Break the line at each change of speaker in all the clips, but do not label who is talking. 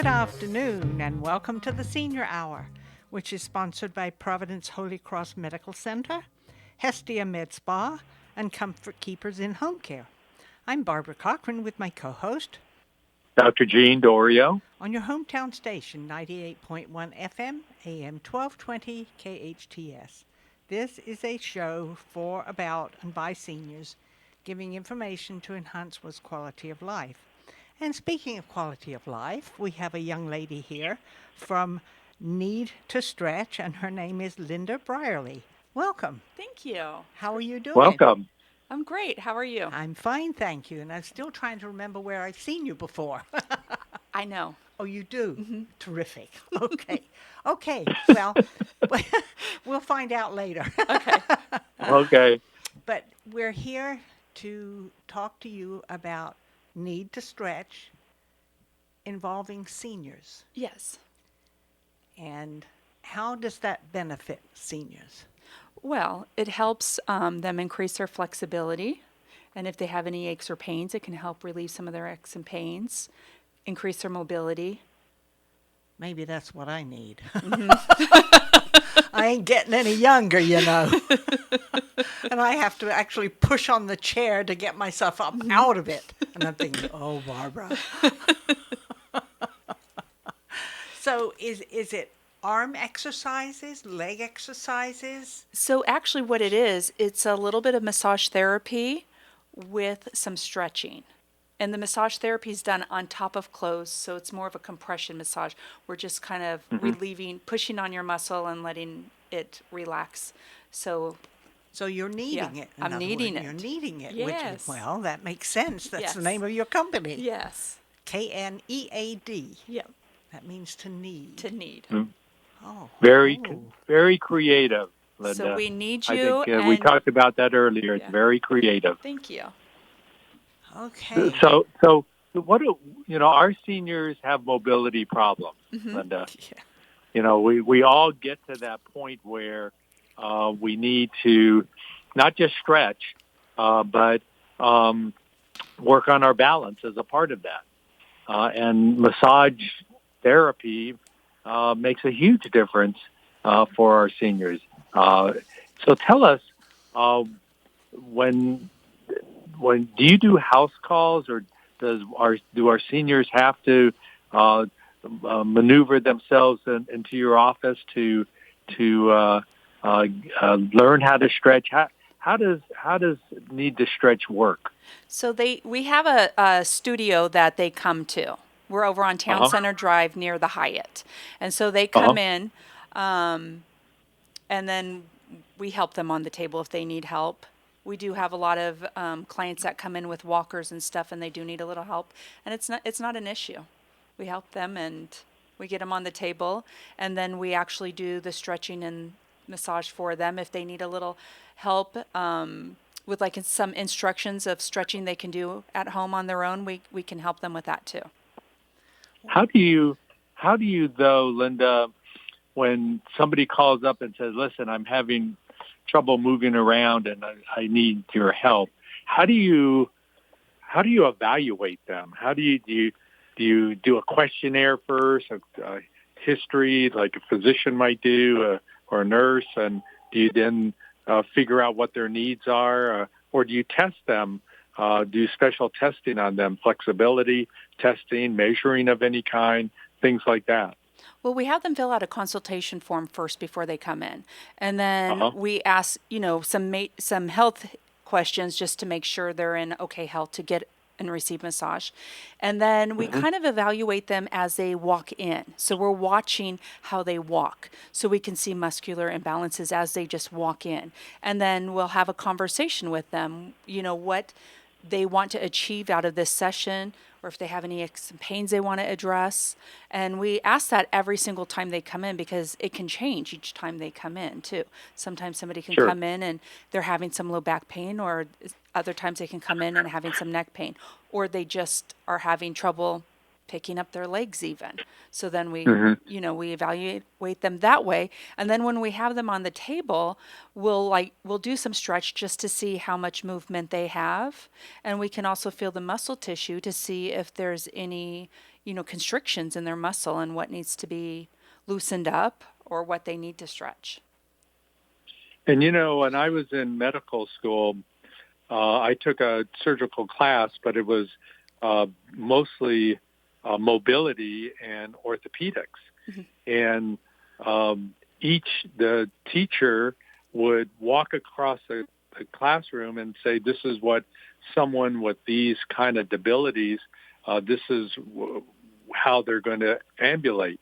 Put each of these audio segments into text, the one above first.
Good afternoon, and welcome to the Senior Hour, which is sponsored by Providence Holy Cross Medical Center, Hestia Med Spa, and Comfort Keepers in Home Care. I'm Barbara Cochran with my co-host
Dr. Gene Dorio.
on your hometown station, 98.1 FM, AM 1220 KHTS. This is a show for, about, and by seniors, giving information to enhance one's quality of life. And speaking of quality of life, we have a young lady here from Need to Stretch, and her name is Linda Brierly. Welcome.
Thank you.
How are you doing?
Welcome.
I'm great. How are you?
I'm fine, thank you. And I'm still trying to remember where I've seen you before.
I know.
Oh, you do? Mm-hmm. Terrific. Okay. Okay. Well, we'll find out later.
Okay.
Okay.
But we're here to talk to you about Need to Stretch involving seniors.
Yes.
And how does that benefit seniors?
Well, it helps them increase their flexibility. And if they have any aches or pains, it can help relieve some of their aches and pains, increase their mobility.
Maybe that's what I need. Mm-hmm. I ain't getting any younger, you know. And I have to actually push on the chair to get myself up out of it. And I'm thinking, oh, Barbara. So is it arm exercises, leg exercises?
So actually what it is, it's a little bit of massage therapy with some stretching. And the massage therapy is done on top of clothes, so it's more of a compression massage. We're just kind of relieving, pushing on your muscle and letting it relax. So
you're kneading it.
I'm kneading it.
You're kneading it.
Yes.
Well, that makes sense. That's the
Yes.
name of your company.
Yes.
KNEAD.
Yeah.
That means to knead.
To knead.
Oh.
Very creative, Linda.
So we need
I
you.
think we talked about that earlier. It's
Yeah.
very creative.
Thank you.
Okay.
So what do our seniors have mobility problems, Linda?
Yeah.
You know, we all get to that point where we need to not just stretch, but work on our balance as a part of that. And massage therapy makes a huge difference for our seniors. So tell us, when do you do house calls, or do our seniors have to maneuver themselves into your office to learn how to stretch? How does Need to Stretch work?
So we have a studio that they come to. We're over on Town Center Drive near the Hyatt. And so they come in, and then we help them on the table if they need help. We do have a lot of clients that come in with walkers and stuff, and they do need a little help. And it's not an issue. We help them, and we get them on the table, and then we actually do the stretching and massage for them. If they need a little help with like some instructions of stretching they can do at home on their own, we can help them with that too.
How do you though, Linda, when somebody calls up and says, "Listen, I'm having trouble moving around and I need your help," how do you evaluate them? How do you do a questionnaire first, a history like a physician might do, or a nurse, and do you then figure out what their needs are, or do you test them? Do special testing on them, flexibility testing, measuring of any kind, things like that?
Well, we have them fill out a consultation form first before they come in. And then we ask, some health questions just to make sure they're in okay health to get and receive massage. And then we kind of evaluate them as they walk in. So we're watching how they walk so we can see muscular imbalances as they just walk in. And then we'll have a conversation with them, what they want to achieve out of this session, or if they have any aches and pains they want to address. And we ask that every single time they come in, because it can change each time they come in too. Sometimes somebody can come in and they're having some low back pain, or other times they can come in and having some neck pain, or they just are having trouble picking up their legs even. So then we, we evaluate them that way. And then when we have them on the table, we'll do some stretch just to see how much movement they have. And we can also feel the muscle tissue to see if there's any, constrictions in their muscle and what needs to be loosened up or what they need to stretch.
And when I was in medical school, I took a surgical class, but it was mostly mobility and orthopedics. And the teacher would walk across the classroom and say, this is what someone with these kind of debilities, this is how they're going to ambulate.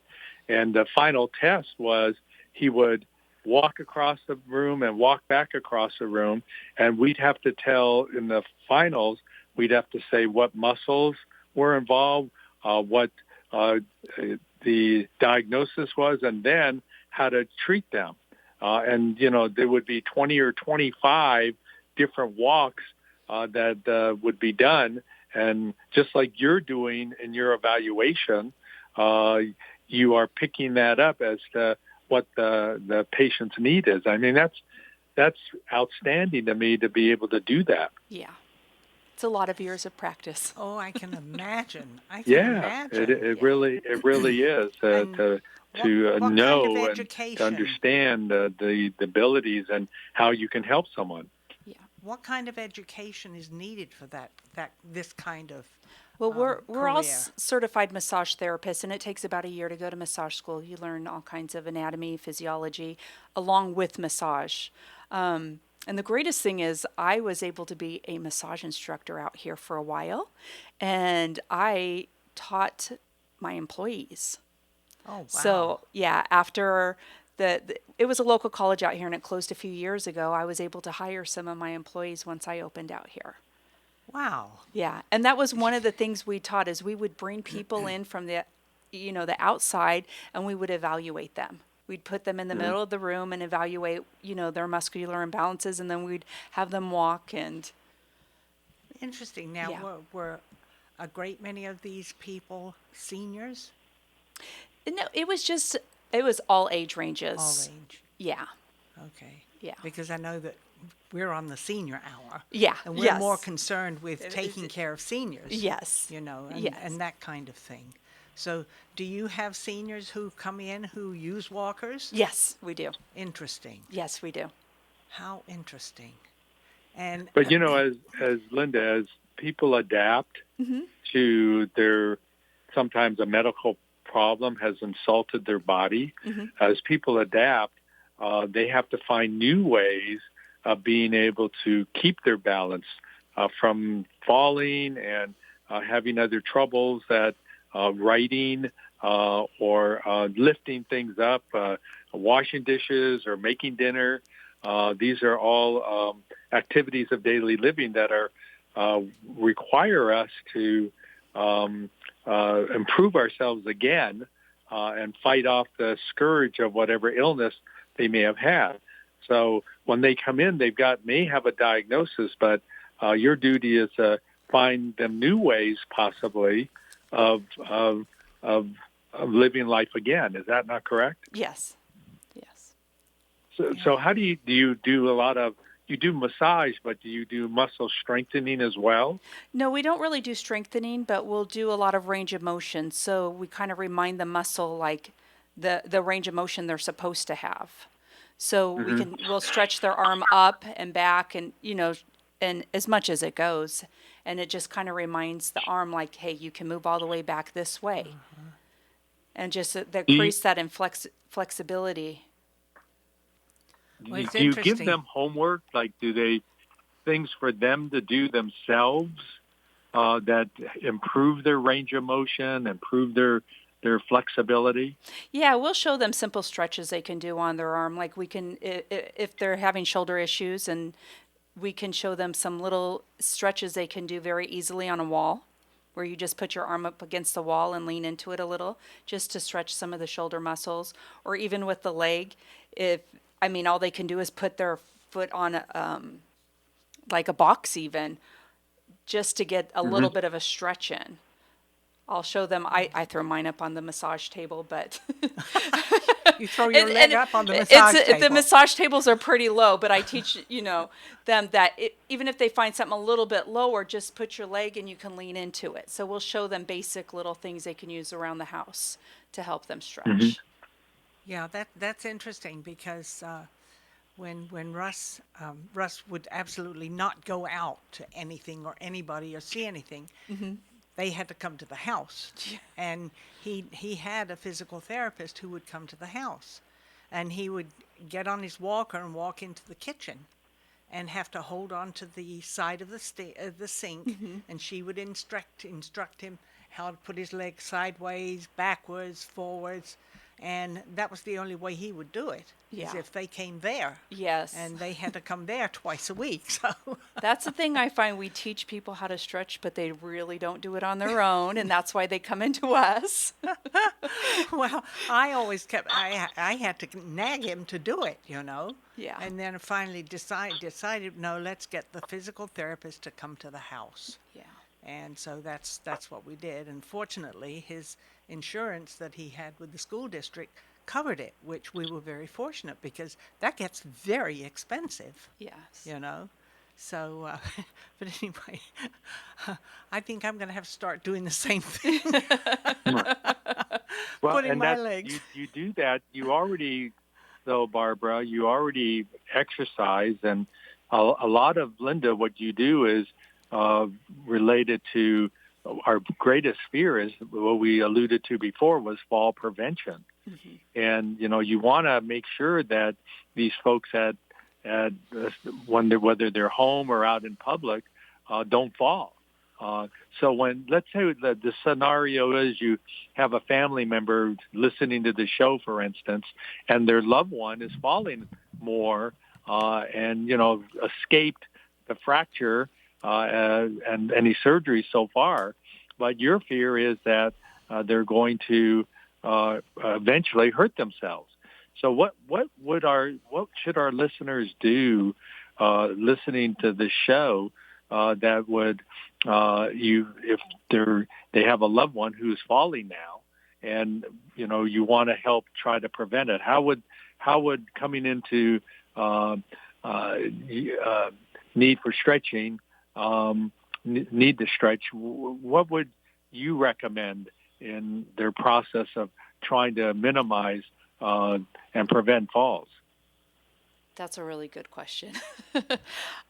And the final test was he would walk across the room and walk back across the room, and we'd have to tell in the finals, we'd have to say what muscles were involved, what the diagnosis was, and then how to treat them. And there would be 20 or 25 different walks that would be done. And just like you're doing in your evaluation, you are picking that up as to what the patient's need is. I mean, that's outstanding to me to be able to do that.
Yeah. It's a lot of years of practice.
Oh, I can imagine.
It really is to know and to understand the abilities and how you can help someone.
Yeah. What kind of education is needed for this kind of
Well, we're all
career?
certified massage therapists, and it takes about a year to go to massage school. You learn all kinds of anatomy, physiology, along with massage. And the greatest thing is I was able to be a massage instructor out here for a while, and I taught my employees.
Oh, wow.
So, yeah, after it was a local college out here, and it closed a few years ago, I was able to hire some of my employees once I opened out here.
Wow.
Yeah, and that was one of the things we taught is we would bring people in from the outside, and we would evaluate them. We'd put them in the middle of the room and evaluate, their muscular imbalances, and then we'd have them walk and.
Interesting. Now,
Yeah.
were a great many of these people seniors?
No, it was all age ranges.
All age.
Yeah.
Okay.
Yeah.
Because I know that we're on the senior hour.
Yeah.
And we're more concerned with taking care of seniors.
Yes.
And that kind of thing. So do you have seniors who come in who use walkers?
Yes, we do.
Interesting.
Yes, we do.
How interesting.
But as Linda, as people adapt to sometimes a medical problem has insulted their body, as people adapt, they have to find new ways of being able to keep their balance from falling and having other troubles that writing or lifting things up, washing dishes or making dinner. These are all activities of daily living that require us to improve ourselves again and fight off the scourge of whatever illness they may have had. So when they come in, may have a diagnosis, but your duty is to find them new ways, possibly, of living life again. Is that not correct?
Yes.
So how do you do a lot of, you do massage, but do you do muscle strengthening as well?
No, we don't really do strengthening, but we'll do a lot of range of motion. So we kind of remind the muscle like the range of motion they're supposed to have. So we'll stretch their arm up and back and and as much as it goes. And it just kind of reminds the arm like, hey, you can move all the way back this way. And just increase that in flexibility.
Well,
do you give them homework? Like, things for them to do themselves that improve their range of motion, improve their flexibility?
Yeah, we'll show them simple stretches they can do on their arm. Like we can, if they're having shoulder issues, and we can show them some little stretches they can do very easily on a wall, where you just put your arm up against the wall and lean into it a little, just to stretch some of the shoulder muscles. Or even with the leg, all they can do is put their foot on like a box even, just to get a little bit of a stretch in I'll show them. I throw mine up on the massage table, but
You throw your leg up on the
it's
massage table.
the massage tables are pretty low, but I teach them that even if they find something a little bit lower, just put your leg and you can lean into it. So we'll show them basic little things they can use around the house to help them stretch.
Yeah, that's interesting because when Russ would absolutely not go out to anything or anybody or see anything, they had to come to the house, and he had a physical therapist who would come to the house, and he would get on his walker and walk into the kitchen, and have to hold on to the side of the sink, and she would instruct him how to put his legs sideways, backwards, forwards, and that was the only way he would do it. Is if they came there.
Yes.
And they had to come there twice a week. So
that's the thing I find. We teach people how to stretch, but they really don't do it on their own, and that's why they come into us.
Well, I always I had to nag him to do it,
Yeah.
And then finally decided, no, let's get the physical therapist to come to the house.
Yeah.
And so that's what we did. And fortunately, his insurance that he had with the school district covered it, which we were very fortunate because that gets very expensive.
Yes.
So, but anyway, I think I'm going to have to start doing the same thing.
Well,
Putting
and
my
that,
legs.
you do that. You already, though, Barbara, you already exercise, and a lot of, Linda, what you do is related to our greatest fear is what we alluded to before was fall prevention. And, you want to make sure that these folks whether they're home or out in public, don't fall. So let's say the scenario is you have a family member listening to the show, for instance, and their loved one is falling more and, escaped the fracture and any surgery so far. But your fear is that they're going to eventually hurt themselves. So what should our listeners do listening to the show that would if they have a loved one who's falling now, and you want to help try to prevent it? How would coming into need for stretching, need to stretch, what would you recommend in their process of trying to minimize and prevent falls?
That's a really good question.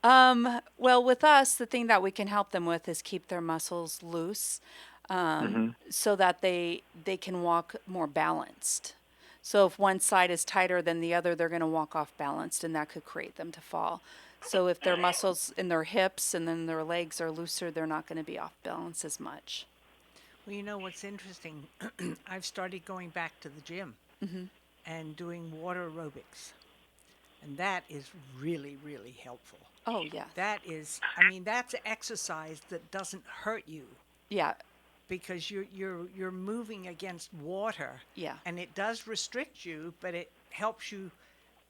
Well, with us, the thing that we can help them with is keep their muscles loose so that they can walk more balanced. So if one side is tighter than the other, they're going to walk off balanced, and that could create them to fall. So if their muscles in their hips and then their legs are looser, they're not going to be off balance as much.
Well, what's interesting, I've started going back to the gym and doing water aerobics. And that is really, really helpful.
Oh, yeah.
That's exercise that doesn't hurt you.
Yeah.
Because you're moving against water.
Yeah.
And it does restrict you, but it helps you.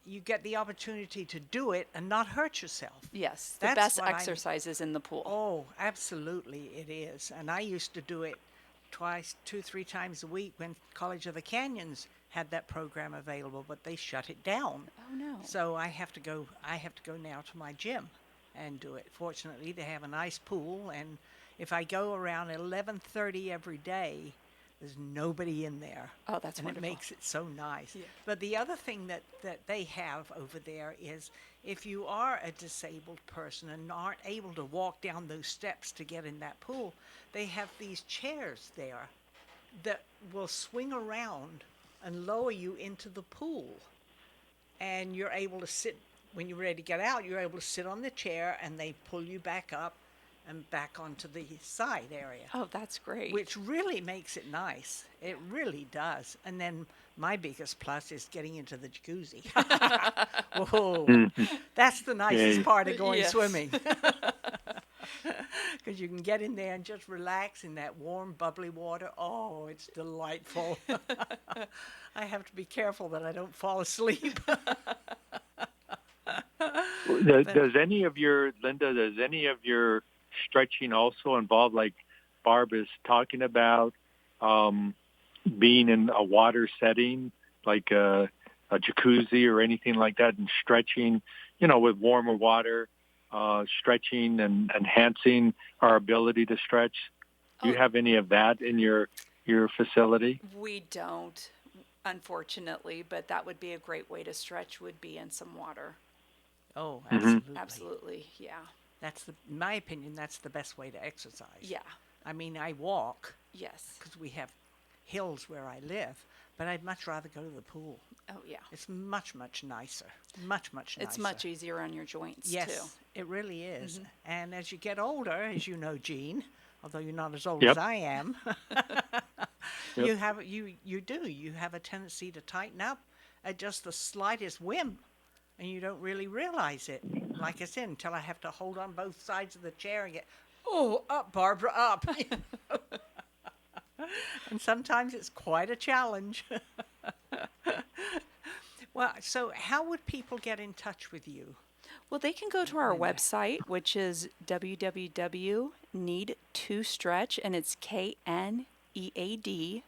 You get the opportunity to do it and not hurt yourself.
Yes. The best exercise is in the pool.
Oh, absolutely it is. And I used to do it 2-3 times a week when College of the Canyons had that program available, but they shut it down.
Oh no.
So I have to go now to my gym and do it. Fortunately, they have a nice pool, and if I go around 11:30 every day, there's nobody in there.
Oh, that's wonderful.
And it makes it so nice.
Yeah.
But the other thing that they have over there is if you are a disabled person and aren't able to walk down those steps to get in that pool, they have these chairs there that will swing around and lower you into the pool. And you're able to sit, when you're ready to get out, you're able to sit on the chair and they pull you back up and back onto the side area.
Oh, that's great.
Which really makes it nice. It really does. And then my biggest plus is getting into the jacuzzi. Whoa, that's the nicest part of going swimming. Because you can get in there and just relax in that warm, bubbly water. Oh, it's delightful. I have to be careful that I don't fall asleep.
Does any of your stretching also involve like Barb is talking about, being in a water setting like a jacuzzi or anything like that, and stretching, with warmer water, stretching and enhancing our ability to stretch. Do you have any of that in your facility?
We don't, unfortunately, but that would be a great way to stretch, would be in some water.
Oh, absolutely.
Absolutely, yeah.
In my opinion, that's the best way to exercise.
Yeah.
I mean, I walk.
Yes.
Because we have hills where I live, but I'd much rather go to the pool.
Oh, yeah.
It's much, much nicer. Much, much nicer.
It's much easier on your joints,
yes,
too.
It really is.
Mm-hmm.
And as you get older, as you know, Jean, although you're not as old
Yep.
as I am, you have a tendency to tighten up at just the slightest whim, and you don't really realize it. Like I said, until I have to hold on both sides of the chair and get, up, Barbara, up. And sometimes it's quite a challenge. Well, so how would people get in touch with you?
Well, they can go to our website, which is www.need2stretch, and it's KNEAD,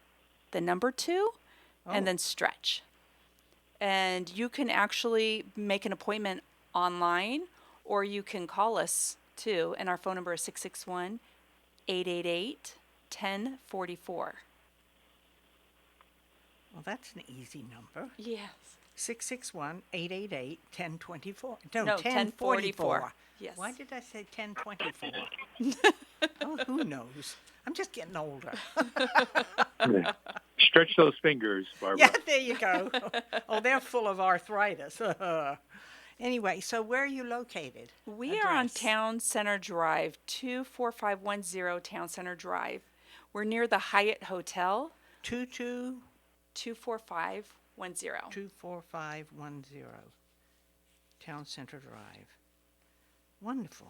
the number 2, and then stretch. And you can actually make an appointment online, or you can call us too, and our phone number is 661-888-1044.
Well, that's an easy number.
Yes.
661-888-1024.
No,
1044.
Yes.
Why did I say 1024? Oh, who knows? I'm just getting older.
Stretch those fingers, Barbara.
Yeah, there you go. Oh, they're full of arthritis. Anyway, so where are you located?
We are on Town Center Drive, 24510 Town Center Drive. We're near the Hyatt Hotel. 24510.
24510 Town Center Drive. Wonderful.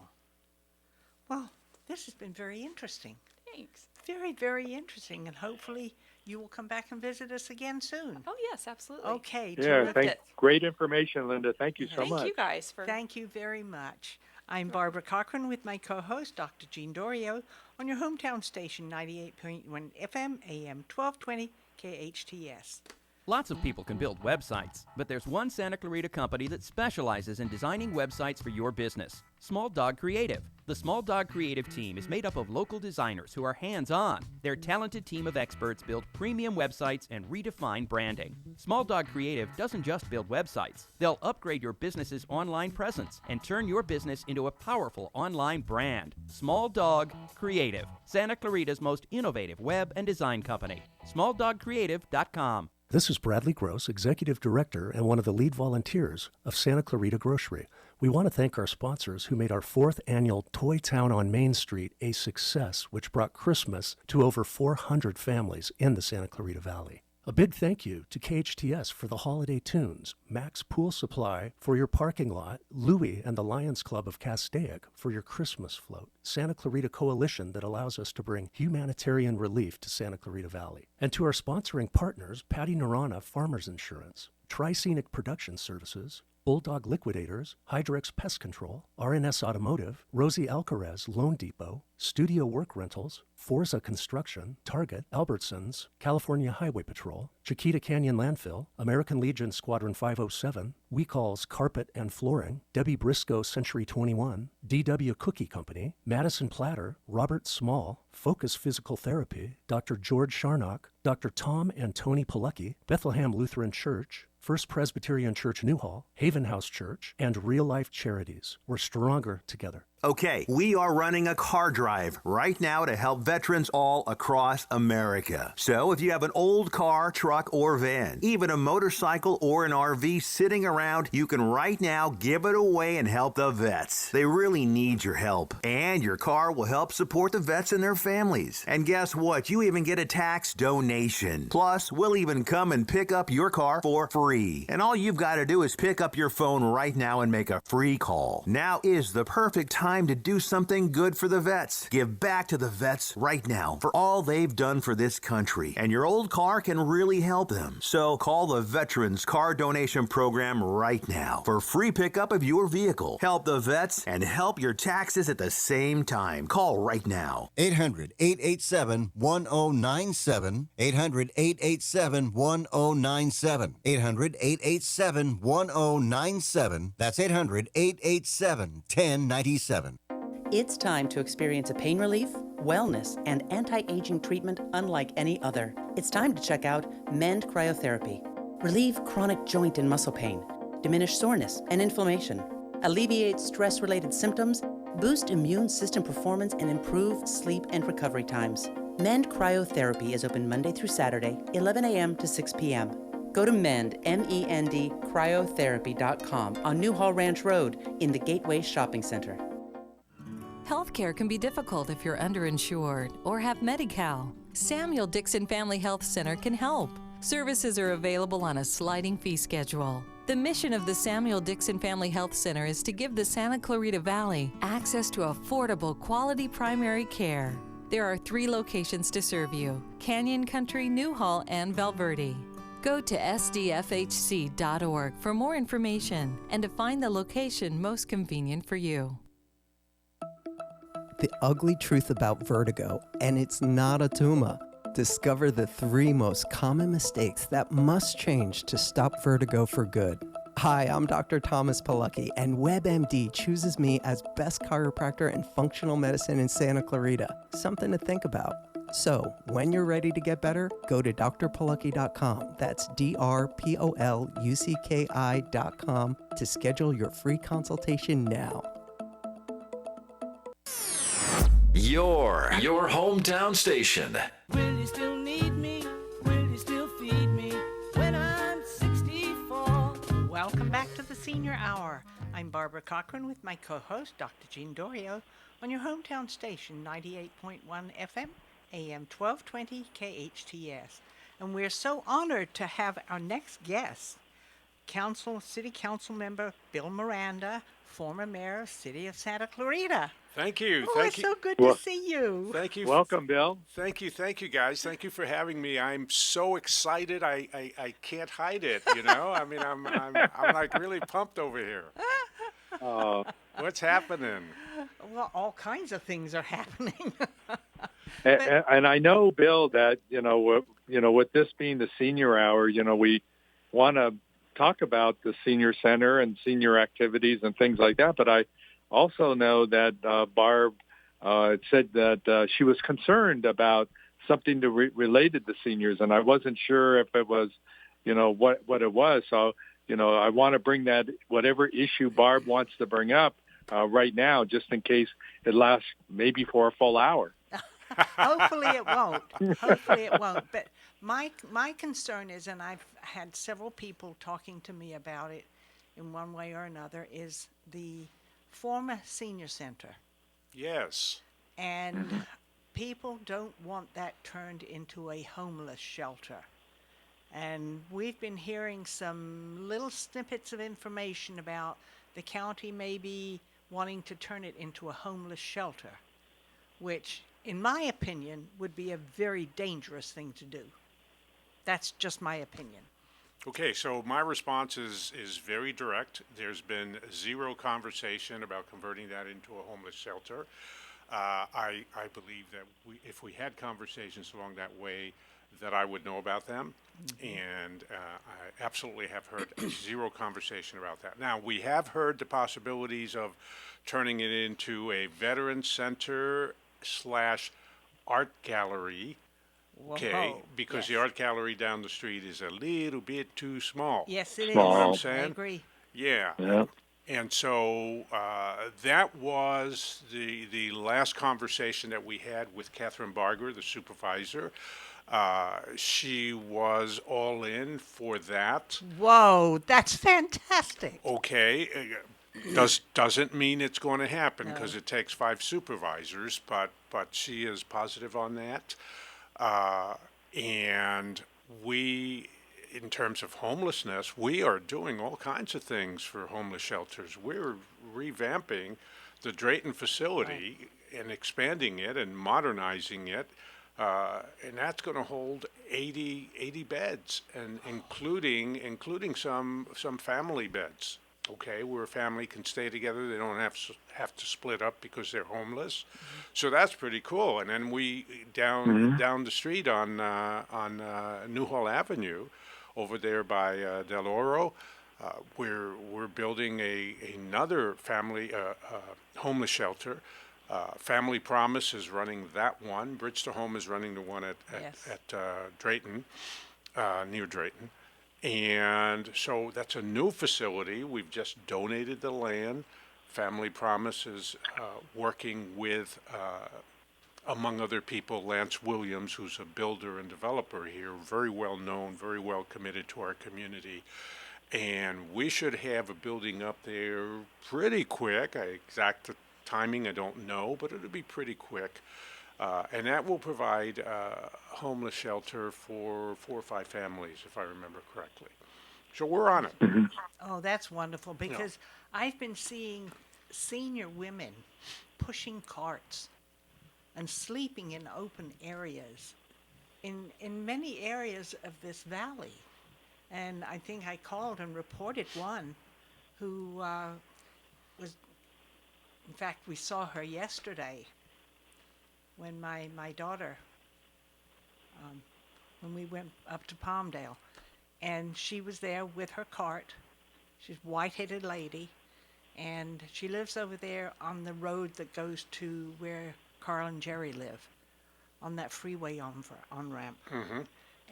Well, this has been very interesting.
Thanks.
Very, very interesting, and hopefully you will come back and visit us again soon.
Oh, yes, absolutely.
Okay.
Yeah, great information, Linda. Thank you so much.
Thank you guys for...
Thank you very much. I'm Barbara Cochran with my co-host, Dr. Jean Dorio, on your hometown station, 98.1 FM, AM 1220, KHTS.
Lots of people can build websites, but there's one Santa Clarita company that specializes in designing websites for your business. Small Dog Creative. The Small Dog Creative team is made up of local designers who are hands-on. Their talented team of experts build premium websites and redefine branding. Small Dog Creative doesn't just build websites. They'll upgrade your business's online presence and turn your business into a powerful online brand. Small Dog Creative, Santa Clarita's most innovative web and design company. SmallDogCreative.com.
This is Bradley Gross, Executive Director and one of the lead volunteers of Santa Clarita Grocery. We want to thank our sponsors who made our 4th annual Toy Town on Main Street a success, which brought Christmas to over 400 families in the Santa Clarita Valley. A big thank you to KHTS for the holiday tunes, Max Pool Supply for your parking lot, Louie and the Lions Club of Castaic for your Christmas float, Santa Clarita Coalition that allows us to bring humanitarian relief to Santa Clarita Valley, and to our sponsoring partners, Patty Narana Farmers Insurance, Tri-Scenic Production Services, Bulldog Liquidators, Hydrex Pest Control, RNS Automotive, Rosie Alcarez Loan Depot, Studio Work Rentals, Forza Construction, Target, Albertsons, California Highway Patrol, Chiquita Canyon Landfill, American Legion Squadron 507, We Calls Carpet and Flooring, Debbie Briscoe Century 21, DW Cookie Company, Madison Platter, Robert Small, Focus Physical Therapy, Dr. George Sharnock, Dr. Tom and Tony Pilecki, Bethlehem Lutheran Church, First Presbyterian Church Newhall, Haven House Church, and Real Life Charities. We're stronger together.
Okay, we are running a car drive right now to help veterans all across America. So if you have an old car, truck, or van, even a motorcycle or an RV sitting around, you can right now give it away and help the vets. They really need your help. And your car will help support the vets and their families. And guess what? You even get a tax donation. Plus, we'll even come and pick up your car for free. And all you've got to do is pick up your phone right now and make a free call. Now is the perfect time time to do something good for the vets. Give back to the vets right now for all they've done for this country. And your old car can really help them. So call the Veterans Car Donation Program right now for free pickup of your vehicle. Help the vets and help your taxes at the same time. Call right now.
800-887-1097. 800-887-1097. 800-887-1097. That's 800-887-1097.
It's time to experience a pain relief, wellness, and anti-aging treatment unlike any other. It's time to check out Mend Cryotherapy. Relieve chronic joint and muscle pain, diminish soreness and inflammation, alleviate stress-related symptoms, boost immune system performance, and improve sleep and recovery times. Mend Cryotherapy is open Monday through Saturday, 11 a.m. to 6 p.m. Go to Mend, M-E-N-D, cryotherapy.com on Newhall Ranch Road in the Gateway Shopping Center.
Healthcare can be difficult if you're underinsured or have Medi-Cal. Samuel Dixon Family Health Center can help. Services are available on a sliding fee schedule. The mission of the Samuel Dixon Family Health Center is to give the Santa Clarita Valley access to affordable, quality primary care. There are 3 locations to serve you: Canyon Country, Newhall, and Valverde. Go to sdfhc.org for more information and to find the location most convenient for you.
The ugly truth about vertigo, and it's not a tumor. Discover the 3 most common mistakes that must change to stop vertigo for good. Hi, I'm Dr. Thomas Pilecki, and WebMD chooses me as best chiropractor and functional medicine in Santa Clarita. Something to think about. So, when you're ready to get better, go to drpilecki.com. That's drpolucki.com to schedule your free consultation now.
Your hometown station.
Will you still need me? Will you still feed me when I'm 64? Welcome back to the Senior Hour. I'm Barbara Cochran with my co-host, Dr. Jean Dorio, on your hometown station, 98.1 FM, AM 1220 KHTS. And we're so honored to have our next guest, City Council member Bill Miranda, former mayor of City of Santa Clarita.
Thank you.
Oh,
Thank
it's
you.
so good to see you.
Thank you.
Welcome, Bill.
Thank you, guys. Thank you for having me. I'm so excited. I can't hide it. You know. I mean, I'm like really pumped over here. What's happening?
Well, all kinds of things are happening.
And I know, Bill, that with this being the Senior Hour, we want to talk about the senior center and senior activities and things like that. But I also know that Barb said that she was concerned about something related to seniors, and I wasn't sure if it was, what it was. So, I want to bring that, whatever issue Barb wants to bring up right now, just in case it lasts maybe for a full hour.
Hopefully it won't. But my concern is, and I've had several people talking to me about it in one way or another, is the former senior center.
Yes.
And people don't want that turned into a homeless shelter. And we've been hearing some little snippets of information about the county maybe wanting to turn it into a homeless shelter, which, in my opinion, would be a very dangerous thing to do. That's just my opinion.
Okay, so my response is very direct. There's been zero conversation about converting that into a homeless shelter. I believe that if we had conversations along that way, that I would know about them. Mm-hmm. And I absolutely have heard zero conversation about that. Now, we have heard the possibilities of turning it into a veteran center / art gallery. Okay,
Whoa.
because
Yes.
the art gallery down the street is a little bit too small.
Yes, it is.
You know what I'm saying?
I agree.
Yeah.
Yeah.
And so that was the last conversation that we had with Catherine Barger, the supervisor. She was all in for that.
Whoa, that's fantastic.
Okay. Doesn't mean it's going to happen because it takes 5 supervisors, but she is positive on that. And we, in terms of homelessness, we are doing all kinds of things for homeless shelters. We're revamping the Drayton facility and expanding it and modernizing it, and that's going to hold 80 beds, and including some family beds. Okay, where a family can stay together, they don't have to split up because they're homeless. So that's pretty cool. And then we down the street on Newhall Avenue, over there by Del Oro, we're building another family homeless shelter. Family Promise is running that one. Bridgestone Home is running the one at Drayton, near Drayton. And so that's a new facility. We've just donated the land. Family Promise is working with, among other people, Lance Williams, who's a builder and developer here, very well known, very well committed to our community. And we should have a building up there pretty quick. Exact timing I don't know, but it'll be pretty quick. And that will provide a homeless shelter for 4 or 5 families, if I remember correctly. So we're on it.
Oh, that's wonderful, because I've been seeing senior women pushing carts and sleeping in open areas in many areas of this valley. And I think I called and reported one who was, in fact, we saw her yesterday when my daughter, when we went up to Palmdale, and she was there with her cart. She's a white-headed lady, and she lives over there on the road that goes to where Carl and Jerry live, on that freeway on-ramp.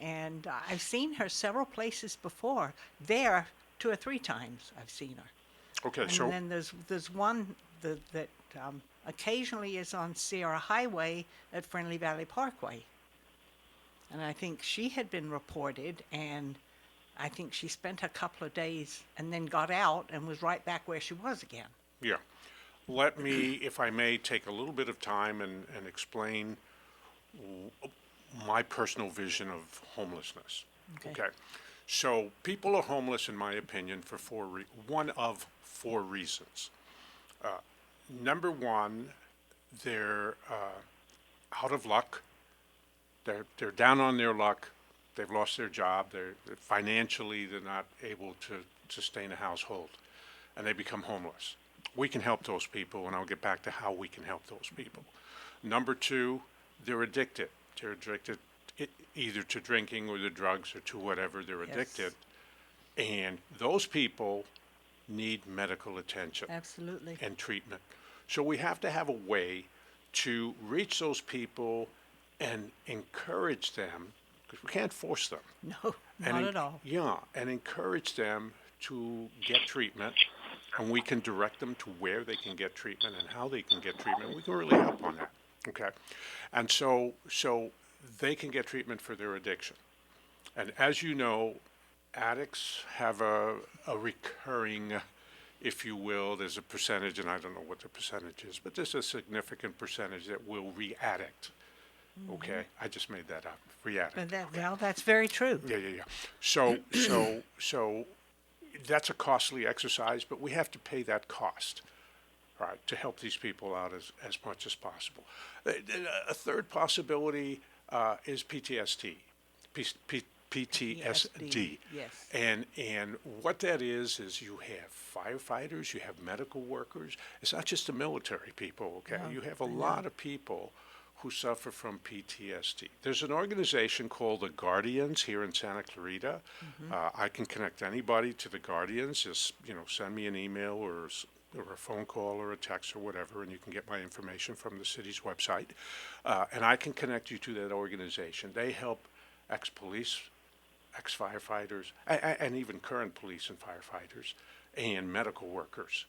And I've seen her several places before. There, 2 or 3 times I've seen her.
Okay,
And
so
then there's one that occasionally is on Sierra Highway at Friendly Valley Parkway. And I think she had been reported, and I think she spent a couple of days and then got out and was right back where she was again.
yeah, let me, if I may, take a little bit of time and explain my personal vision of homelessness. Okay. So people are homeless, in my opinion, for one of 4 reasons. Number one, they're out of luck. They're down on their luck. They've lost their job. They're financially, they're not able to sustain a household, and they become homeless. We can help those people, and I'll get back to how we can help those people. Number 2, they're addicted. They're addicted either to drinking or the drugs or to whatever they're addicted. And those people need medical attention.
Absolutely.
And treatment. So we have to have a way to reach those people and encourage them, because we can't force them.
No, not at all.
Yeah, and encourage them to get treatment, and we can direct them to where they can get treatment and how they can get treatment. We can really help on that. Okay, and so they can get treatment for their addiction. And as you know, addicts have a recurring, if you will, there's a percentage, and I don't know what the percentage is, but there's a significant percentage that will re-addict. Okay, I just made that up. Re-addict.
Well, that's very true.
Yeah. So that's a costly exercise, but we have to pay that cost, right, to help these people out as much as possible. A third possibility is PTSD. PTSD.
Yes.
And what that is you have firefighters, you have medical workers. It's not just the military people, okay?
No,
you have a lot of people who suffer from PTSD. There's an organization called the Guardians here in Santa Clarita. I can connect anybody to the Guardians. Just, send me an email or a phone call or a text or whatever, and you can get my information from the city's website. And I can connect you to that organization. They help ex-police, ex-firefighters, and even current police and firefighters and medical workers.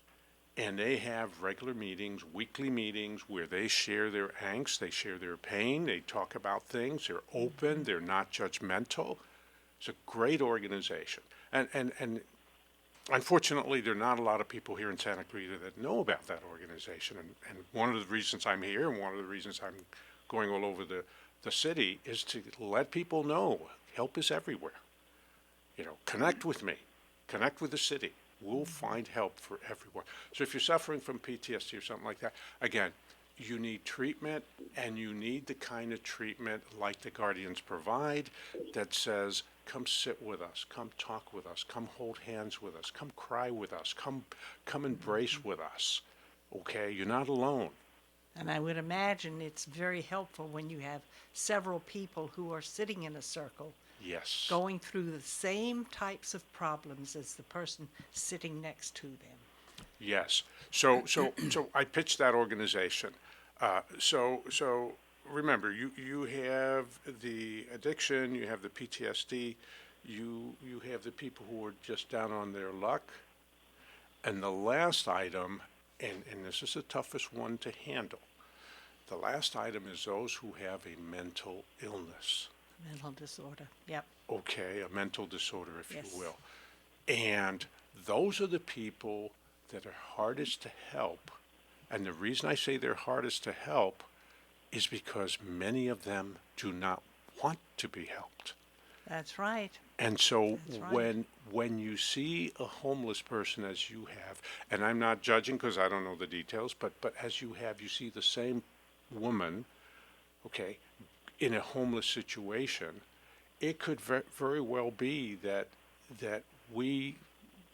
And they have regular meetings, weekly meetings, where they share their angst, they share their pain, they talk about things, they're open, they're not judgmental. It's a great organization. And unfortunately, there are not a lot of people here in Santa Clarita that know about that organization. And one of the reasons I'm here, and one of the reasons I'm going all over the city, is to let people know help is everywhere. Connect with me, connect with the city. We'll find help for everyone. So if you're suffering from PTSD or something like that, again, you need treatment, and you need the kind of treatment like the Guardians provide that says, come sit with us, come talk with us, come hold hands with us, come cry with us, come embrace with us. Okay, you're not alone.
And I would imagine it's very helpful when you have several people who are sitting in a circle,
Yes.
going through the same types of problems as the person sitting next to them.
Yes. So I pitched that organization. So remember, you have the addiction, you have the PTSD, you have the people who are just down on their luck, and the last item, and this is the toughest one to handle. The last item is those who have a mental illness.
Mental disorder. Yep.
Okay, a mental disorder, if
Yes.
you will. And those are the people that are hardest to help. And the reason I say they're hardest to help is because many of them do not want to be helped.
That's right.
And so
That's right.
when you see a homeless person as you have, and I'm not judging because I don't know the details, but as you have, you see the same woman, okay, in a homeless situation, it could very well be that we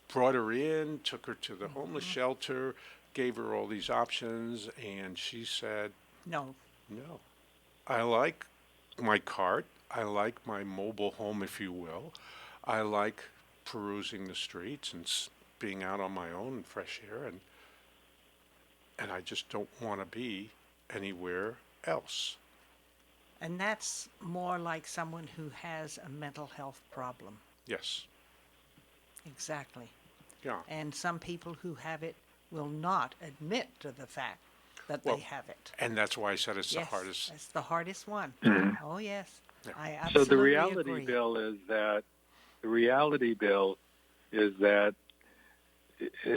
brought her in, took her to the homeless shelter, gave her all these options, and she said,
No.
no. I like my cart. I like my mobile home, if you will. I like perusing the streets and being out on my own in fresh air, and I just don't want to be anywhere else.
And that's more like someone who has a mental health problem.
Yes.
Exactly.
Yeah.
And some people who have it will not admit to the fact that
Well,
they have it.
And that's why I said it's
Yes,
the hardest.
that's the hardest one.
Mhm.
Oh, yes.
Yeah.
I
So
absolutely
the reality,
agree.
Bill, is that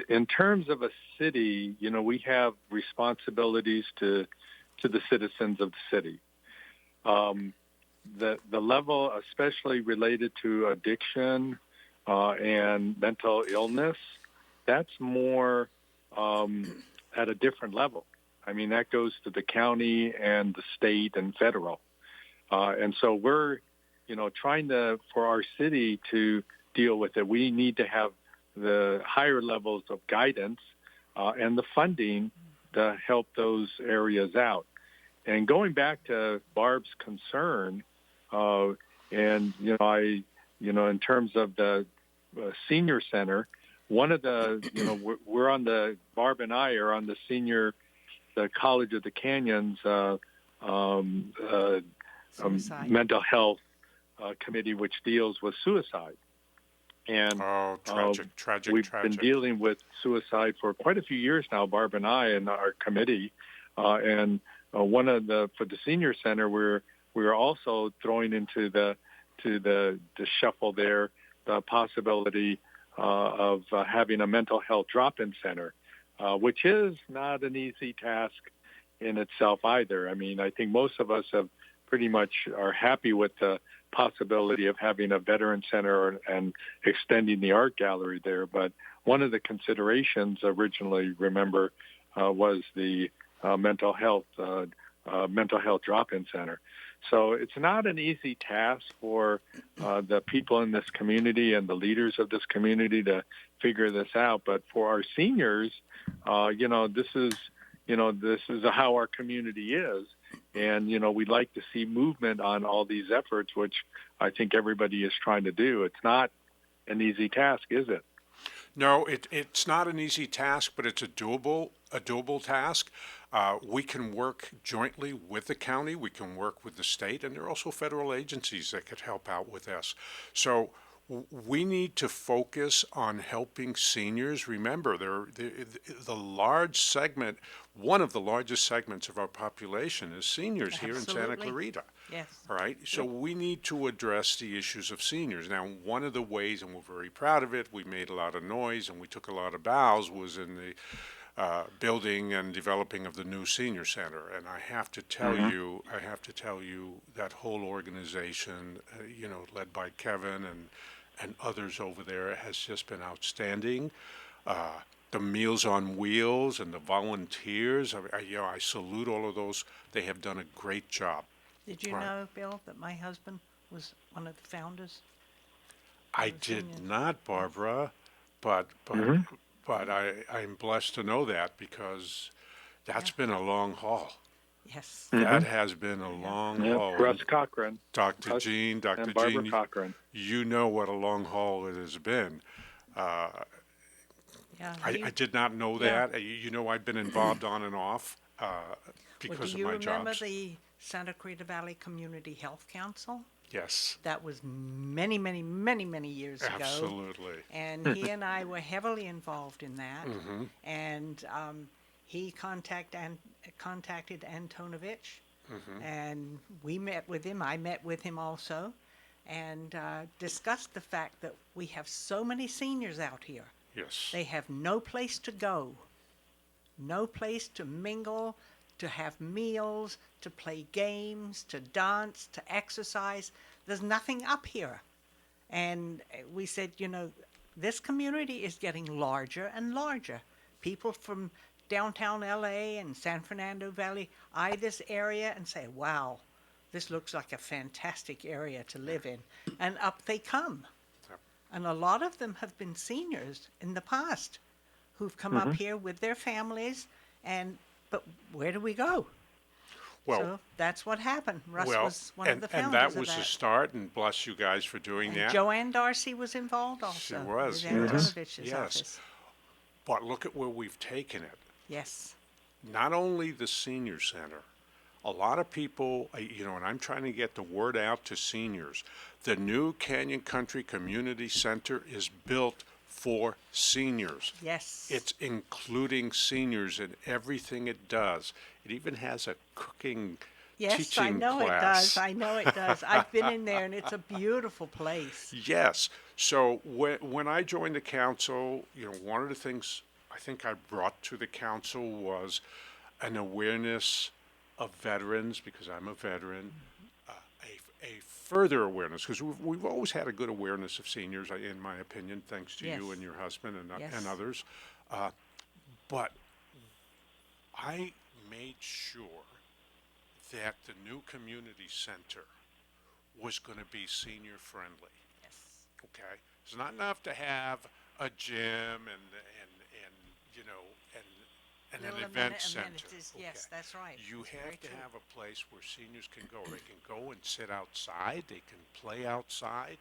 in terms of a city, we have responsibilities to the citizens of the city. The level, especially related to addiction and mental illness, that's more at a different level. I mean, that goes to the county and the state and federal. And so we're, trying for our city to deal with it, we need to have the higher levels of guidance and the funding to help those areas out. And going back to Barb's concern, in terms of the senior center, one of the, Barb and I are on the College of the Canyons mental health committee, which deals with suicide. And
tragic.
We've been dealing with suicide for quite a few years now, Barb and I, and our committee. And for the senior center, we're also throwing into the shuffle there the possibility of having a mental health drop-in center, which is not an easy task in itself either. I mean, I think most of us pretty much are happy with the possibility of having a veteran center and extending the art gallery there. But one of the considerations originally, remember, was the mental health drop-in center. So it's not an easy task for the people in this community and the leaders of this community to figure this out. But for our seniors, this is how our community is. And, we'd like to see movement on all these efforts, which I think everybody is trying to do. It's not an easy task, is it?
No, it's not an easy task, but it's a doable task. We can work jointly with the county. We can work with the state, and there are also federal agencies that could help out with this. So we need to focus on helping seniors. Remember, the large segment, one of the largest segments of our population is seniors here in Santa Clarita.
Yes.
All right. So we need to address the issues of seniors. Now, one of the ways, and we're very proud of it, we made a lot of noise and we took a lot of bows, was in the building and developing of the new senior center. And I have to tell you, that whole organization, led by Kevin and others over there has just been outstanding. The Meals on Wheels and the volunteers, I salute all of those. They have done a great job.
Did you know, Bill, that my husband was one of the founders?
I did not, Barbara, but I'm blessed to know that because that's been a long haul.
Yes.
That has been a long haul.
Russ Cochran.
Dr. Jean,
and Barbara Cochran.
You know what a long haul it has been. I did not know that. You know, I've been involved on and off because of my jobs.
Do you remember the Santa Cruz Valley Community Health Council?
Yes.
That was many, many, many, many years ago.
Absolutely.
And he and I were heavily involved in that.
Mm-hmm.
And he contacted Antonovich, and we met with him. I met with him also, and discussed the fact that we have so many seniors out here.
Yes.
They have no place to go, no place to mingle, to have meals, to play games, to dance, to exercise. There's nothing up here. And we said, you know, this community is getting larger and larger. People from downtown LA and San Fernando Valley eye this area and say, wow, this looks like a fantastic area to live in. And up they come. And a lot of them have been seniors in the past who've come up here with their families. But where do we go?
Well,
so that's what happened. Russ was one of the founders
and that was
of
the start, and bless you guys for doing that.
Joanne Darcy was involved also.
She was.
With Antonovich's
Yes.
office.
But look at where we've taken it.
Yes.
Not only the senior center, a lot of people, you know, and I'm trying to get the word out to seniors. The new Canyon Country Community Center is built for seniors.
Yes.
It's including seniors in everything it does. It even has a cooking teaching
I know
class.
it does. I know it does. I've been in there, and it's a beautiful place.
Yes. So when I joined the council, you know, one of the things I think I brought to the council was an awareness of veterans, because I'm a veteran, a further awareness, because we've always had a good awareness of seniors, in my opinion, thanks to you and your husband and others. But I made sure that the new community center was going to be senior friendly.
Yes.
Okay, it's not enough to have a gym and you know and an event center.
Amenities. Yes, that's right.
You have to have a place where seniors can go. They can go and sit outside. They can play outside.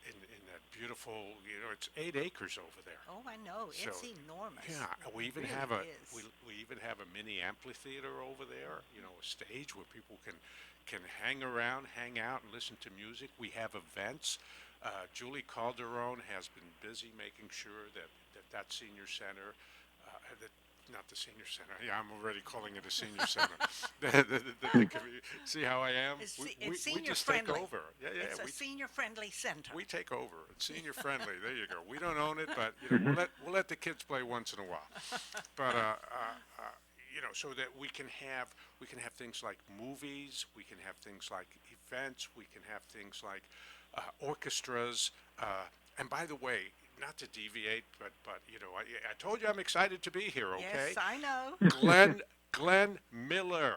In that beautiful, you know, it's 8 acres over there.
Oh, I know.
So,
it's enormous.
Yeah, we even
really
have
is.
we even have a mini amphitheater over there. You know, a stage where people can hang around, hang out, and listen to music. We have events. Julie Calderon has been busy making sure that senior center, not the senior center. Yeah, I'm already calling it a senior center. See how I am?
It's
We
senior
just
friendly.
take over. Yeah,
It's a senior-friendly center.
we take over. It's senior friendly. There you go. We don't own it, but you know, we'll let the kids play once in a while. But you know, so that we can have things like movies. We can have things like events. We can have things like orchestras. And by the way, not to deviate, but you know, I told you I'm excited to be here. Okay.
Yes, I know.
Glenn Miller.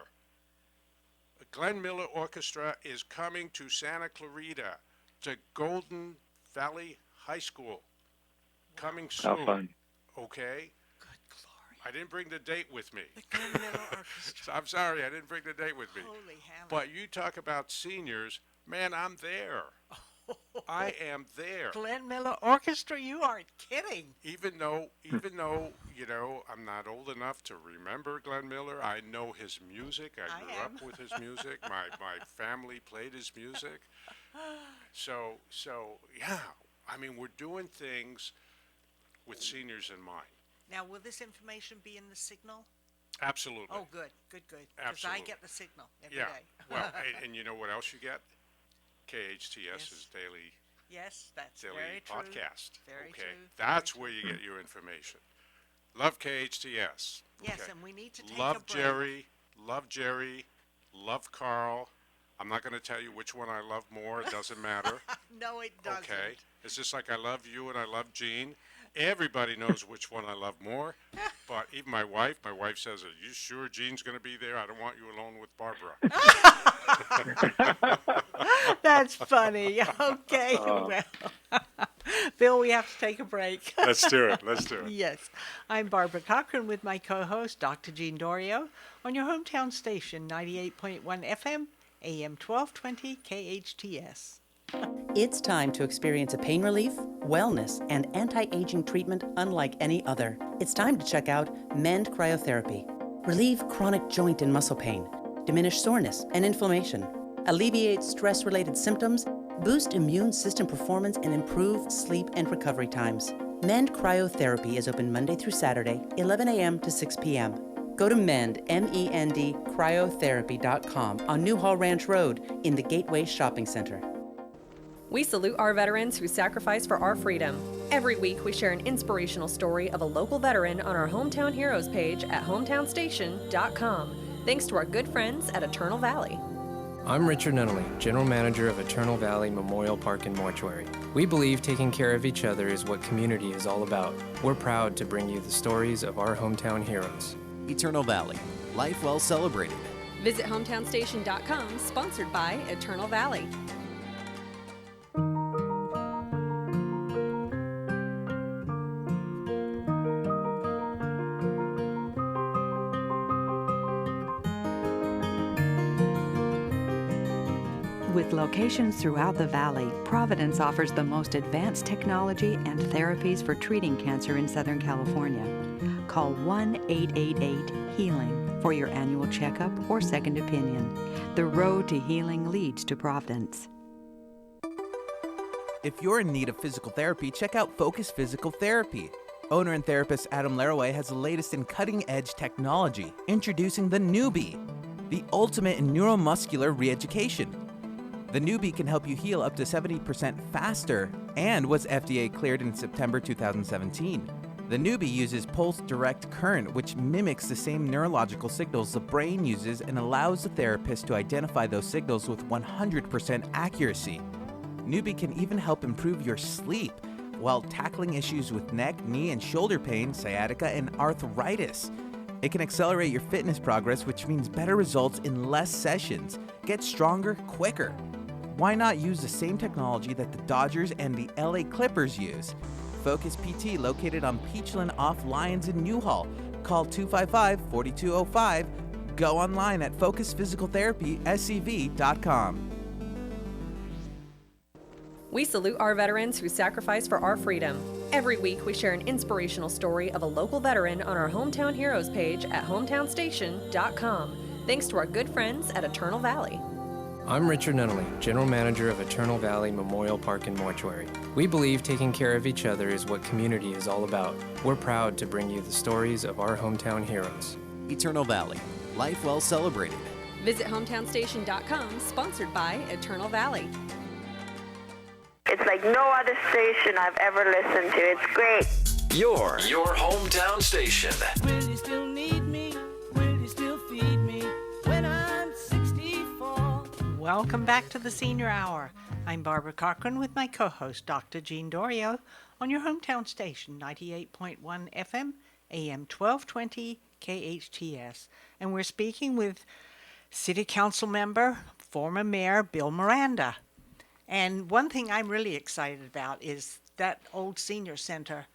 The Glenn Miller Orchestra is coming to Santa Clarita, to Golden Valley High School. Coming soon.
How fun.
Okay.
Good glory.
I didn't bring the date with me.
The Glenn Miller Orchestra.
I'm sorry, I didn't bring the date with me.
Holy Hannah.
But you talk about seniors, man, I'm there. I am there.
Glenn Miller Orchestra, you aren't kidding.
Even though, you know, I'm not old enough to remember Glenn Miller, I know his music. I grew up with his music. My family played his music. So yeah, I mean, we're doing things with seniors in mind.
Now, will this information be in the Signal?
Absolutely.
Oh, good. Because I
Absolutely.
get the Signal every
Yeah.
day.
Well, and you know what else you get? KHTS's daily
Yes, that's
daily
very true.
podcast.
Very
okay,
true.
that's where you get your information. Love KHTS.
Yes,
okay.
and we need to take
love
a break.
Jerry, love Jerry, love Carl, I'm not going to tell you which one I love more. It doesn't matter.
No, it doesn't.
Okay. It's just like I love you and I love Gene. Everybody knows which one I love more. But even my wife says, "Are you sure Gene's going to be there? I don't want you alone with Barbara."
That's funny. Okay, well, Bill, we have to take a break.
Let's do it.
Yes. I'm Barbara Cochran with my co-host, Dr. Gene Dorio, on your hometown station, 98.1 FM, AM 1220, KHTS.
It's time to experience a pain relief, wellness, and anti-aging treatment unlike any other. It's time to check out Mend Cryotherapy. Relieve chronic joint and muscle pain, diminish soreness and inflammation, alleviate stress-related symptoms, boost immune system performance, and improve sleep and recovery times. Mend Cryotherapy is open Monday through Saturday, 11 a.m. to 6 p.m. Go to Mend, M-E-N-D, cryotherapy.com on Newhall Ranch Road in the Gateway Shopping Center.
We salute our veterans who sacrifice for our freedom. Every week, we share an inspirational story of a local veteran on our Hometown Heroes page at hometownstation.com, thanks to our good friends at Eternal Valley.
I'm Richard Nunnally, General Manager of Eternal Valley Memorial Park and Mortuary. We believe taking care of each other is what community is all about. We're proud to bring you the stories of our hometown heroes.
Eternal Valley, life well celebrated.
Visit hometownstation.com, sponsored by Eternal Valley.
With locations throughout the valley, Providence offers the most advanced technology and therapies for treating cancer in Southern California. Call 1-888-HEALING for your annual checkup or second opinion. The road to healing leads to Providence.
If you're in need of physical therapy, check out Focus Physical Therapy. Owner and therapist Adam Laraway has the latest in cutting-edge technology, introducing the Newbie, the ultimate in neuromuscular re-education. The Newbie can help you heal up to 70% faster and was FDA cleared in September 2017. The Newbie uses pulse direct current, which mimics the same neurological signals the brain uses and allows the therapist to identify those signals with 100% accuracy. Newbie can even help improve your sleep while tackling issues with neck, knee, and shoulder pain, sciatica, and arthritis. It can accelerate your fitness progress, which means better results in less sessions. Get stronger quicker. Why not use the same technology that the Dodgers and the LA Clippers use? Focus PT, located on Peachland off Lyons in Newhall. Call 255-4205. Go online at focusphysicaltherapyscv.com.
We salute our veterans who sacrifice for our freedom. Every week, we share an inspirational story of a local veteran on our Hometown Heroes page at hometownstation.com, thanks to our good friends at Eternal Valley.
I'm Richard Nunnally, General Manager of Eternal Valley Memorial Park and Mortuary. We believe taking care of each other is what community is all about. We're proud to bring you the stories of our hometown heroes.
Eternal Valley, life well celebrated.
Visit hometownstation.com, sponsored by Eternal Valley.
It's like no other station I've ever listened to. It's great.
Your hometown station.
Will you still need me? Will you still feed me when I'm 64?
Welcome back to the Senior Hour. I'm Barbara Cochran with my co-host, Dr. Gene Dorio, on your hometown station, 98.1 FM, AM 1220, KHTS. And we're speaking with City Council member, former Mayor Bill Miranda. And one thing I'm really excited about is that old senior center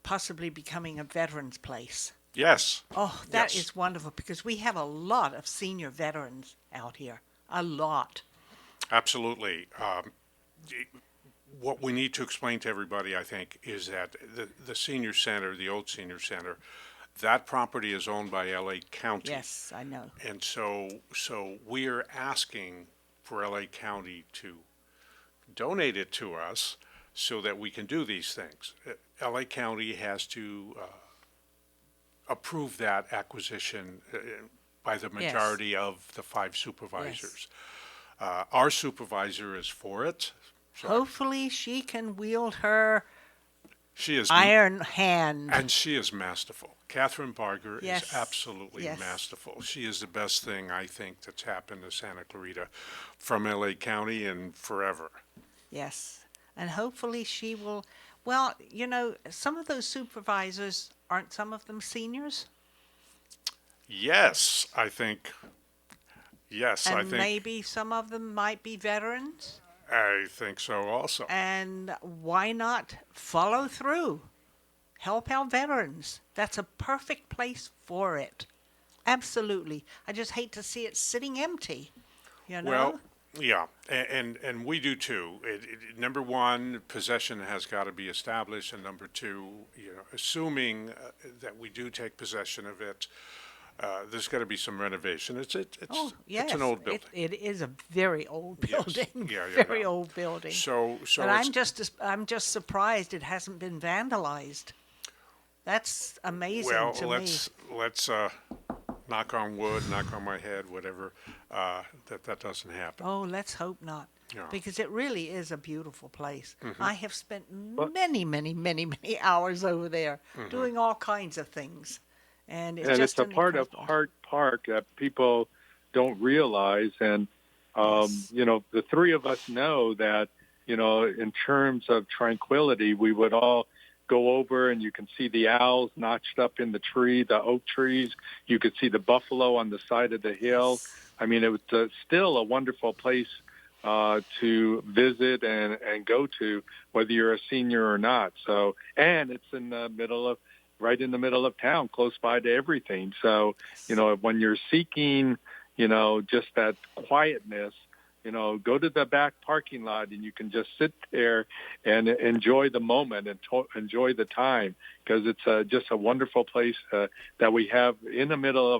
possibly becoming a veterans place.
Yes.
Oh, that is wonderful, because we have a lot of senior veterans out here. A lot.
Absolutely. What we need to explain to everybody, I think, is that the senior center, the old senior center, that property is owned by LA County.
Yes, I know.
And so we are asking for LA County to donate it to us so that we can do these things. LA County has to approve that acquisition by the majority of the 5 supervisors. Yes. Our supervisor is for it. So
hopefully she can wield her
She is
iron hand.
And she is masterful. Catherine Barger
Yes.
is absolutely
Yes.
masterful. She is the best thing, I think, that's happened to Santa Clarita from LA County and forever.
Yes. And hopefully she will. Well, some of those supervisors, aren't some of them seniors?
Yes, I think. Yes,
And
I think.
maybe some of them might be veterans.
I think so also.
And why not follow through? Help our veterans. That's a perfect place for it. Absolutely. I just hate to see it sitting empty.
Well, yeah, and we do too. Number one, possession has got to be established, and number two, assuming that we do take possession of it, there's got to be some renovation. It's an old building.
It is a very old building.
Yes.
Very old building.
So
but I'm just surprised it hasn't been vandalized. That's amazing to me.
Well, let's knock on wood, knock on my head, whatever, that doesn't happen.
Oh, let's hope not.
Yeah.
Because it really is a beautiful place.
Mhm.
I have spent many, many, many, many hours over there doing all kinds of things. And
it's a part of Hart Park that people don't realize. And, the three of us know that, in terms of tranquility, we would all go over and you can see the owls notched up in the tree, the oak trees. You could see the buffalo on the side of the hill. I mean, it was still a wonderful place to visit and go to, whether you're a senior or not. So, and it's right in the middle of town, close by to everything. So, when you're seeking, just that quietness, go to the back parking lot and you can just sit there and enjoy the moment and enjoy the time, because it's just a wonderful place that we have in the middle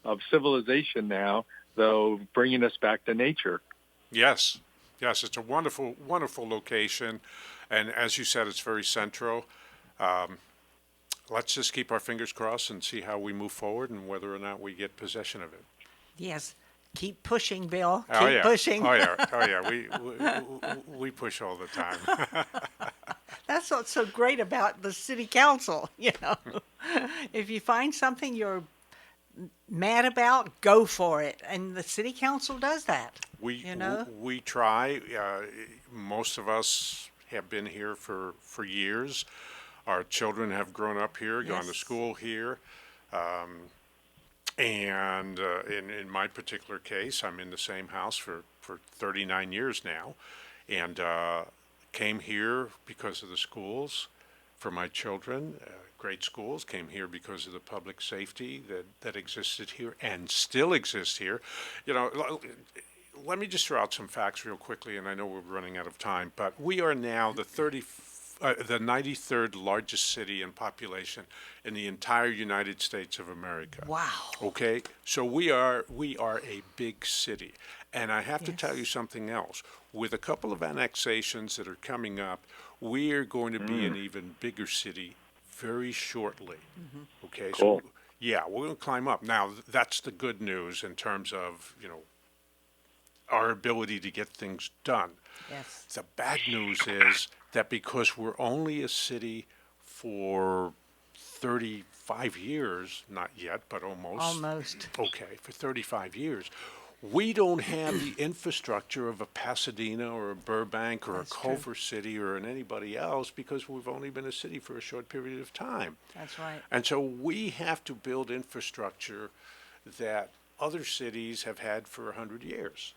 of civilization now, though bringing us back to nature.
Yes, it's a wonderful, wonderful location. And as you said, it's very central. Let's just keep our fingers crossed and see how we move forward and whether or not we get possession of it.
Yes. Keep pushing, Bill.
Oh,
Keep pushing.
Oh, yeah. We push all the time.
That's what's so great about the city council, If you find something you're mad about, go for it. And the city council does that.
We try. Most of us have been here for years. Our children have grown up here, gone to school here. And in my particular case, I'm in the same house for 39 years now, and came here because of the schools for my children, great schools, came here because of the public safety that existed here and still exists here. Let me just throw out some facts real quickly, and I know we're running out of time, but we are now the 93rd largest city in population in the entire United States of America.
Wow.
Okay, so we are a big city, and I have to tell you something else. With a couple of annexations that are coming up, we are going to be an even bigger city very shortly. Okay,
cool.
So we're going to climb up. Now, that's the good news in terms of our ability to get things done.
Yes.
The bad news is that because we're only a city for 35 years, not yet, but almost.
Almost.
Okay, for 35 years, we don't have the infrastructure of a Pasadena or a Burbank or a Culver City or anybody else, because we've only been a city for a short period of time.
That's right.
And so we have to build infrastructure that other cities have had for 100 years.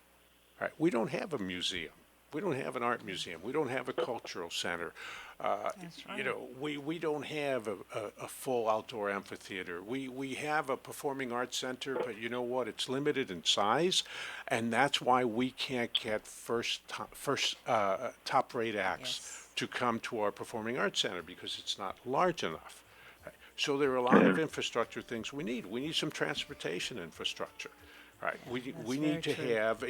Right? We don't have a museum. We don't have an art museum. We don't have a cultural center.
That's right.
We don't have a full outdoor amphitheater. We have a performing arts center, but you know what? It's limited in size, and that's why we can't get top-rate acts to come to our performing arts center, because it's not large enough. So there are a lot of infrastructure things we need. We need some transportation infrastructure. Right. We need to have,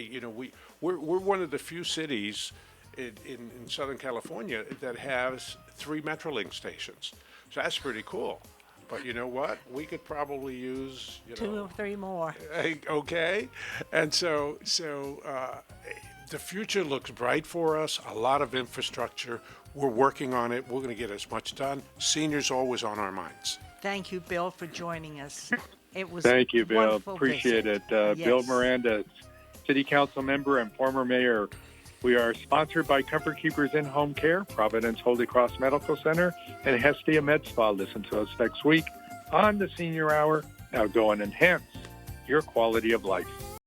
we're one of the few cities in Southern California that has 3 Metrolink stations. So that's pretty cool. But you know what? We could probably use,
2 or 3 more.
Okay. And so the future looks bright for us, a lot of infrastructure. We're working on it. We're going to get as much done. Seniors always on our minds.
Thank you, Bill, for joining us. It was
Thank you,
a
Bill.
wonderful
Appreciate
visit.
it. Bill
Yes.
Miranda, City Council member and former mayor. We are sponsored by Comfort Keepers In-Home Care, Providence Holy Cross Medical Center, and Hestia Med Spa. Listen to us next week on the Senior Hour. Now go and enhance your quality of life.